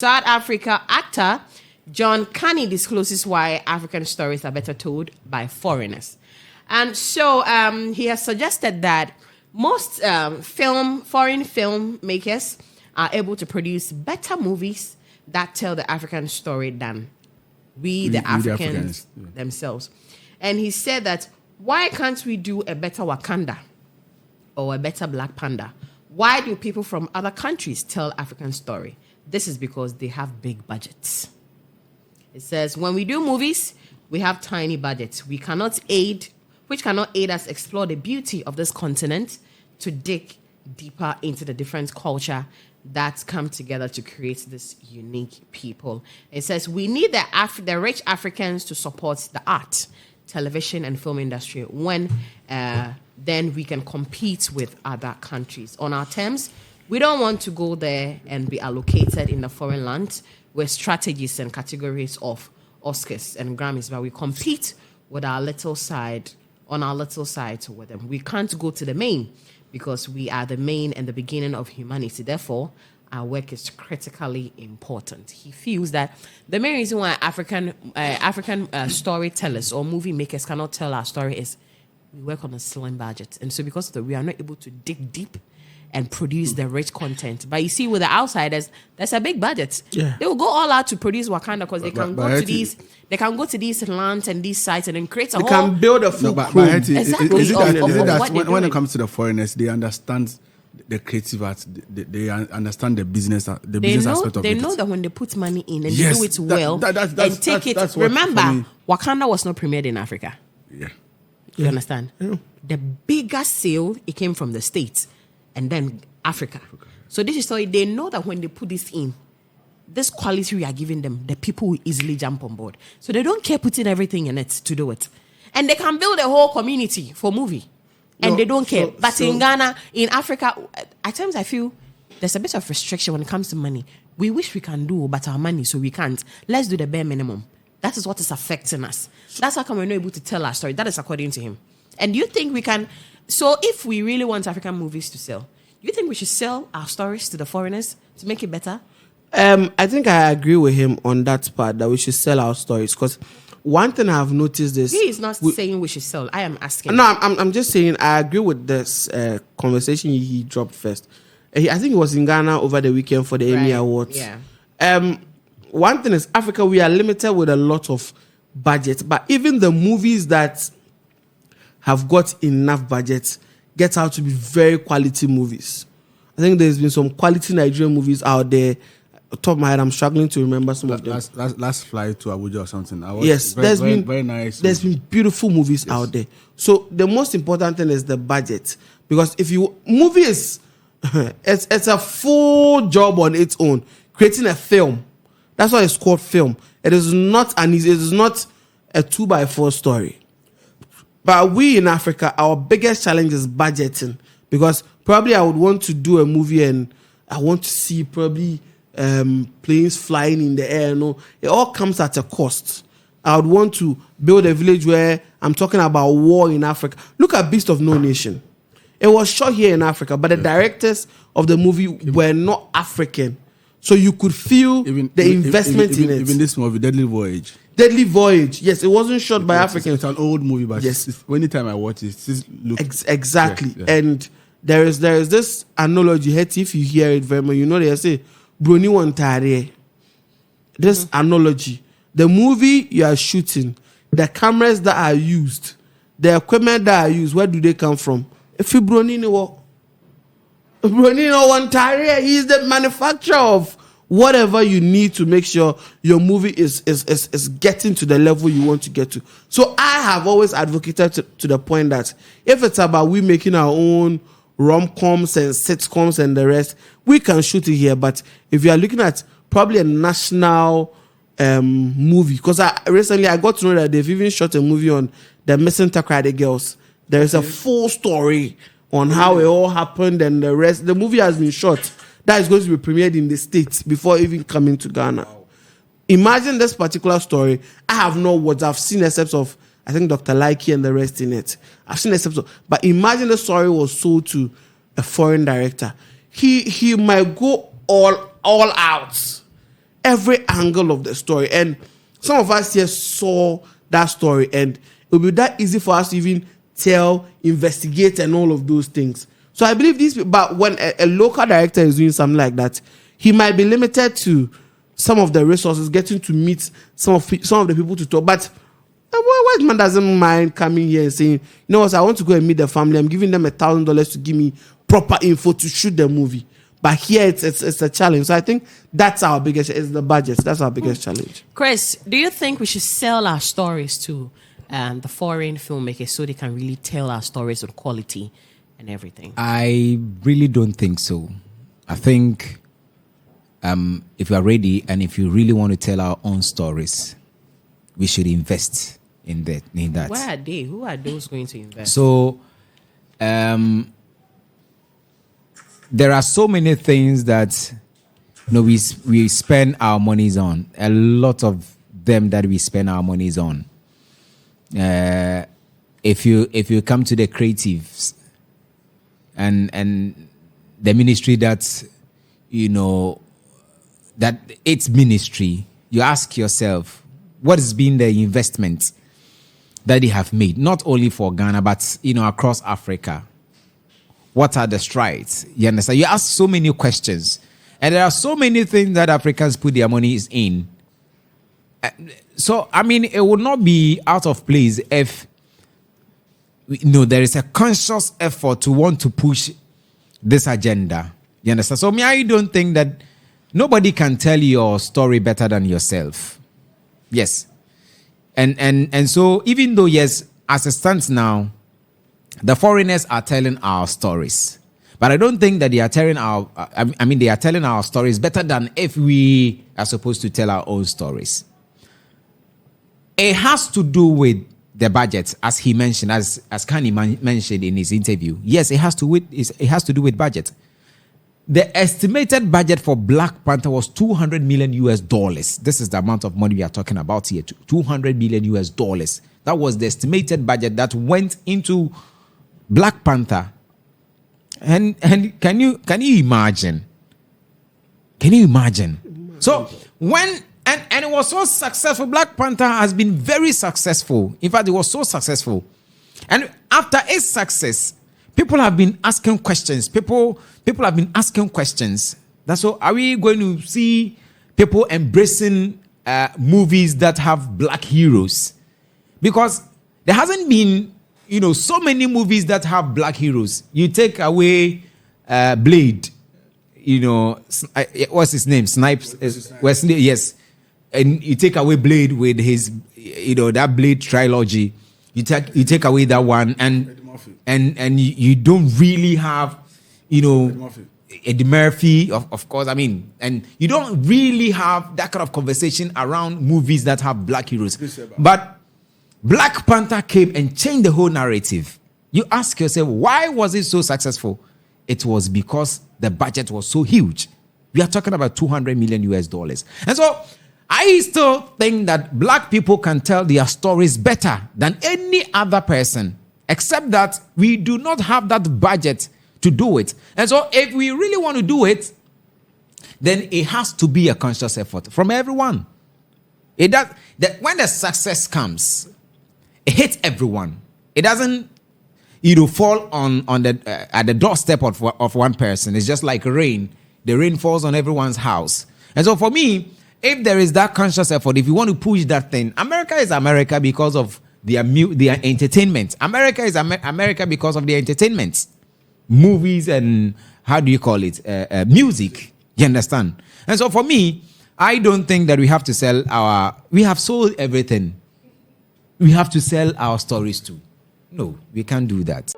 South Africa actor John Kani discloses why African stories are better told by foreigners. And so he has suggested that most foreign filmmakers are able to produce better movies that tell the African story than the Africans themselves. And he said that, why can't we do a better Wakanda or a better Black Panther? Why do people from other countries tell African story? This is because they have big budgets. It says, when we do movies, we have tiny budgets. Which cannot aid us explore the beauty of this continent, to dig deeper into the different culture that come together to create this unique people. It says, we need the rich Africans to support the art, television, and film industry. When then we can compete with other countries on our terms. We don't want to go there and be allocated in the foreign land with strategies and categories of Oscars and Grammys, but we compete with our little side, on our little side with them. We can't go to the main because we are the main and the beginning of humanity. Therefore, our work is critically important. He feels that the main reason why African storytellers or movie makers cannot tell our story is we work on a slim budget. And so because of that, we are not able to dig deep and produce the rich content. But you see, with the outsiders, there's a big budget. Yeah. They will go all out to produce Wakanda because they can go to these lands and these sites and then create a whole... They can build a full crew. Exactly. When it comes to the foreigners, they understand the creative art, they understand the business aspect of it. They know that when they put money in and they do it well and take it... Remember, Wakanda was not premiered in Africa. Yeah. You understand? Yeah. The biggest sale, it came from the States and then Africa. So this is why they know that when they put this in, this quality we are giving them, the people will easily jump on board. So they don't care putting everything in it to do it. And they can build a whole community for movie. And they don't care. But in Ghana, in Africa, at times I feel there's a bit of restriction when it comes to money. We wish we can do, but our money, so we can't. Let's do the bare minimum. That is what is affecting us. That's how come we're not able to tell our story. That is according to him. And do you think we can... So if we really want African movies to sell, do you think we should sell our stories to the foreigners to make it better? I think I agree with him on that part, that we should sell our stories. Because one thing I've noticed is... He is not saying we should sell. I am asking. No, I'm just saying I agree with this conversation he dropped first. I think he was in Ghana over the weekend for the Emmy Awards. Yeah. One thing is, Africa, we are limited with a lot of budget. But even the movies that have got enough budget get out to be very quality movies. I think there's been some quality Nigerian movies out there. Top of my head, I'm struggling to remember some of them. Last flight to Abuja or something. There's been very nice. There's been beautiful movies out there. So the most important thing is the budget, because if you movie is it's a full job on its own. Creating a film, that's why it's called film. It is not it is not a 2x4 story. But we in Africa, our biggest challenge is budgeting, because probably I would want to do a movie and I want to see probably planes flying in the air. No, it all comes at a cost. I would want to build a village where I'm talking about war in Africa. Look at Beast of No Nation. It was shot here in Africa, but the directors of the movie were not African. So you could feel the investment in it. Even this movie, Deadly Voyage. Deadly Voyage. Yes, it wasn't shot by Africans. It's an old movie, but yes, anytime I watch it, it looks... Exactly. Yeah. And there is this analogy. If you hear it very much, you know they say, Bruni Wantare. This analogy. The movie you are shooting, the cameras that are used, the equipment that are used, where do they come from? If you Bruni Wantare, he is the manufacturer of whatever you need to make sure your movie is getting to the level you want to get to. So I have always advocated to the point that if it's about we making our own rom-coms and sitcoms and the rest, we can shoot it here. But if you are looking at probably a national movie, because recently I got to know that they've even shot a movie on the missing Takrady girls. There is a full story on how it all happened and the rest. The movie has been shot. That is going to be premiered in the States before even coming to Ghana. Wow. Imagine this particular story. I have no words. I've seen excerpts of, I think, Dr. Laiki and the rest in it. I've seen excerpts of, but imagine the story was sold to a foreign director. He might go all out every angle of the story. And some of us here saw that story, and it will be that easy for us to even tell, investigate, and all of those things. So I believe these, but when a local director is doing something like that, he might be limited to some of the resources, getting to meet some of the people to talk. But white man doesn't mind coming here and saying, you know what, I want to go and meet the family. I'm giving them $1,000 to give me proper info to shoot the movie. But here it's a challenge. So I think that's our biggest, it's the budget. That's our biggest challenge. Chris, do you think we should sell our stories to the foreign filmmakers so they can really tell our stories on quality and everything? I really don't think so. I think if you are ready and if you really want to tell our own stories, we should invest in that. Where are they? Who are those going to invest? So, there are so many things that we spend our monies on. A lot of them that we spend our monies on. If you come to the creatives and the ministry that that it's ministry, you ask yourself, what has been the investment that they have made, not only for Ghana but across Africa? What are the strides? You understand? You ask so many questions, and there are so many things that Africans put their monies in. So, I mean, it would not be out of place if there is a conscious effort to want to push this agenda. You understand? So, I don't think that nobody can tell your story better than yourself. Yes. And so, even though, yes, as it stands now, the foreigners are telling our stories, but I don't think that they are telling they are telling our stories better than if we are supposed to tell our own stories. It has to do with the budget, as he mentioned, as Kani mentioned in his interview. Yes, it has to do with budget. The estimated budget for Black Panther was $200 million. This is the amount of money we are talking about here. $200 million. That was the estimated budget that went into Black Panther. And can you imagine? Can you imagine? So when and it was so successful. Black Panther has been very successful. In fact, it was so successful. And after its success, people have been asking questions. People have been asking questions. That's so. Are we going to see people embracing movies that have black heroes? Because there hasn't been, so many movies that have black heroes. You take away Blade, what's his name? Snipes. Wesley, yes. And you take away Blade with his, that Blade trilogy. You take away that one, and you don't really have, Eddie Murphy, of course. I mean, and you don't really have that kind of conversation around movies that have black heroes. But Black Panther came and changed the whole narrative. You ask yourself, why was it so successful? It was because the budget was so huge. We are talking about $200 million. And so I still think that black people can tell their stories better than any other person, except that we do not have that budget to do it. And so if we really want to do it, then it has to be a conscious effort from everyone. It does that when the success comes, it hits everyone. It doesn't fall on the at the doorstep of one person. It's just like rain. The rain falls on everyone's house. And so for me, if there is that conscious effort, if you want to push that thing, America is America because of their entertainment. America is America because of their entertainment. Movies and, how do you call it? Music. You understand? And so for me, I don't think that we have to sell we have sold everything. We have to sell our stories too. No, we can't do that.